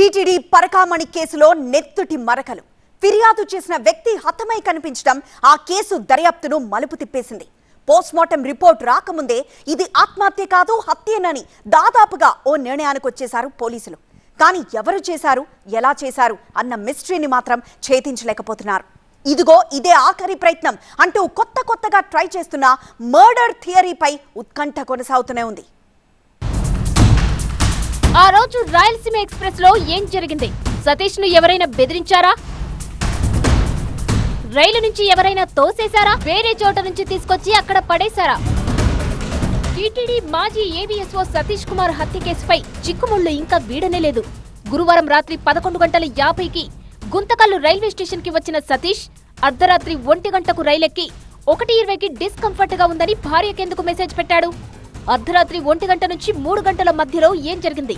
TTD Parakamani కేసులో నెత్తుటి మరకలు. ఫిర్యాదు చేసిన వ్యక్తి హతమై కనిపించడం ఆ కేసు దర్యాప్తును మలుపు తిప్పేసింది. పోస్ట్మార్టం రిపోర్ట్ రాకముందే ఇది ఆత్మహత్య కాదు హత్యేనని దాదాపుగా ఓ నిర్ణయానికి వచ్చేశారు పోలీసులు. కానీ ఎవరు చేశారు, ఎలా చేశారు అన్న మిస్టరీని మాత్రం ఛేదించలేకపోతున్నారు. ఇదిగో ఇదే ఆఖరి ప్రయత్నం అంటూ కొత్తగా ట్రై చేస్తున్న మర్డర్ థియరీపై ఉత్కంఠ కొనసాగుతూనే ఉంది. ఆ రోజు రాయలసీమ ఎక్స్ప్రెస్ లో ఏం జరిగింది? సతీష్ ను ఎవరైనా బెదిరించారా? రైలు నుంచి ఎవరైనా తోసేశారా? వేరే చోట నుంచి తీసుకొచ్చి అక్కడ పడేశారా? టీటీడీ మాజీ ఏబీఎస్ఓ సతీష్ కుమార్ హత్య కేసుపై చిక్కుముళ్లు ఇంకా వీడనే లేదు. గురువారం రాత్రి 11:50కి గుంతకల్లు రైల్వే స్టేషన్ కి వచ్చిన సతీష్ అర్ధరాత్రి 1 గంటకు రైలెక్కి 1:20కి డిస్కంఫర్ట్ గా ఉందని భార్యకెందుకు మెసేజ్ పెట్టాడు? అర్ధరాత్రి 1 గంట నుంచి 3 గంటల మధ్యలో ఏం జరిగింది?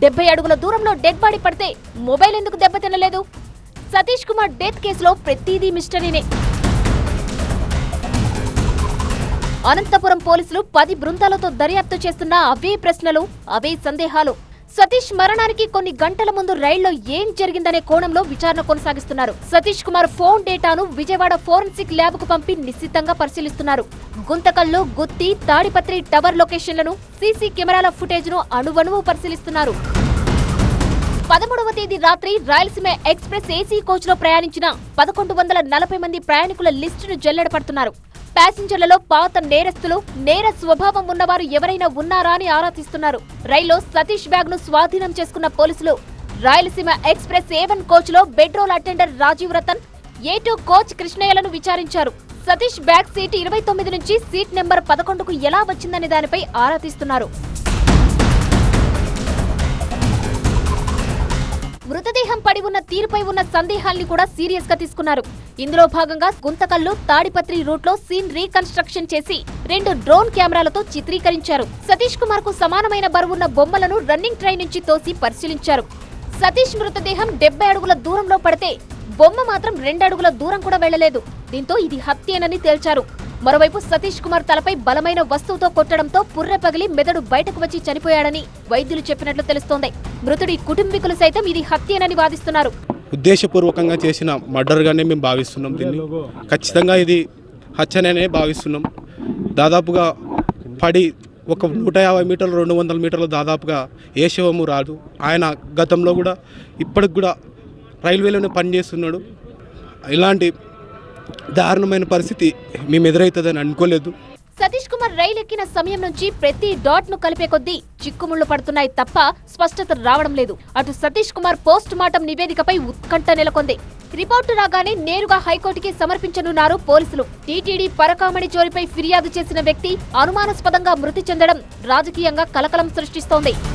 70 అడుగుల దూరంలో డెడ్ బాడీ పడితే మొబైల్ ఎందుకు దెబ్బతినలేదు? సతీష్ కుమార్ డెత్ కేసులో ప్రతిదీ మిస్టరీనే. అనంతపురం పోలీసులు 10 బృందాలతో దర్యాప్తు చేస్తున్న అవే ప్రశ్నలు, అవే సందేహాలు. సతీష్ మరణానికి కొన్ని గంటల ముందు రైల్లో ఏం జరిగిందనే కోణంలో విచారణ కొనసాగిస్తున్నారు. సతీష్ కుమార్ ఫోన్ డేటాను విజయవాడ ఫోరెన్సిక్ ల్యాబ్ కు పంపి నిశితంగా పరిశీలిస్తున్నారు. గుంతకల్లు, గుత్తి, తాడిపత్రి టవర్ లొకేషన్లను, సీసీ కెమెరాల ఫుటేజ్ ను అణువణువు పరిశీలిస్తున్నారు. 13వ తేదీ రాత్రి రాయలసీమ ఎక్స్ప్రెస్ ఏసీ కోచ్ లో ప్రయాణించిన 1140 మంది ప్రయాణికుల లిస్టును జల్లెడపడుతున్నారు. ప్యాసింజర్లలో పాత నేరస్తులు, నేర స్వభావం ఉన్నవారు ఎవరైనా ఉన్నారా అని ఆరా తీస్తున్నారు. రైల్లో సతీష్ బ్యాగ్ ను స్వాధీనం చేసుకున్న పోలీసులు రాయలసీమ ఎక్స్ప్రెస్ A1 కోచ్ లో bed roll attender Rajiv Ratan, A2 coach కృష్ణయ్యలను విచారించారు. సతీష్ బ్యాగ్ సీట్ 29 నుంచి సీట్ నెంబర్ 11కు ఎలా వచ్చిందనే దానిపై ఆరా తీస్తున్నారు. మృతదేహం పడి ఉన్న తీరుపై ఉన్న సందేహాల్ని కూడా సీరియస్ గా తీసుకున్నారు. ఇందులో భాగంగా గుంతకల్లు, తాడిపత్రి రూట్ లో సీన్ రీకన్స్ట్రక్షన్ చేసి 2 డ్రోన్ కెమెరాలతో చిత్రీకరించారు. సతీష్ కుమార్ కు సమానమైన బరువున్న బొమ్మలను రన్నింగ్ ట్రైన్ నుంచి తోసి పరిశీలించారు. సతీష్ మృతదేహం 70 అడుగుల దూరంలో పడితే బొమ్మ మాత్రం 2 అడుగుల దూరం కూడా వెళ్లలేదు. దీంతో ఇది హత్యేనని తేల్చారు. మరోవైపు సతీష్ కుమార్ తలపై బలమైన వస్తువుతో కొట్టడంతో పుర్రె పగిలి మెదడు బయటకు వచ్చి చనిపోయాడని వైద్యులు చెప్పినట్లు తెలుస్తోంది. మృతుడి కుటుంబీకులు సైతం ఇది హత్యేనని వాదిస్తున్నారు. ఉద్దేశపూర్వకంగా చేసిన మర్డర్గానే మేము భావిస్తున్నాం. దీన్ని ఖచ్చితంగా ఇది హత్యనే భావిస్తున్నాం. దాదాపుగా పడి ఒక 150 మీటర్లు 200 మీటర్లు దాదాపుగా ఏ శవము రాదు. ఆయన గతంలో కూడా ఇప్పటికి కూడా రైల్వేలోనే పనిచేస్తున్నాడు. ఇలాంటి దారుణమైన పరిస్థితి మేము ఎదురవుతుందని అనుకోలేదు. సతీష్ కుమార్ రైలు ఎక్కిన సమయం నుంచి ప్రతి డాట్ ను కలిపే కొద్దీ చిక్కుముళ్లు పడుతున్నాయి తప్ప స్పష్టత రావడం లేదు. అటు సతీష్ కుమార్ పోస్ట్ మార్టం నివేదికపై ఉత్కంఠ నెలకొంది. రిపోర్టు రాగానే నేరుగా హైకోర్టుకి సమర్పించనున్నారు పోలీసులు. టీటీడీ పరకామణి చోరీపై ఫిర్యాదు చేసిన వ్యక్తి అనుమానాస్పదంగా మృతి చెందడం రాజకీయంగా కలకలం సృష్టిస్తోంది.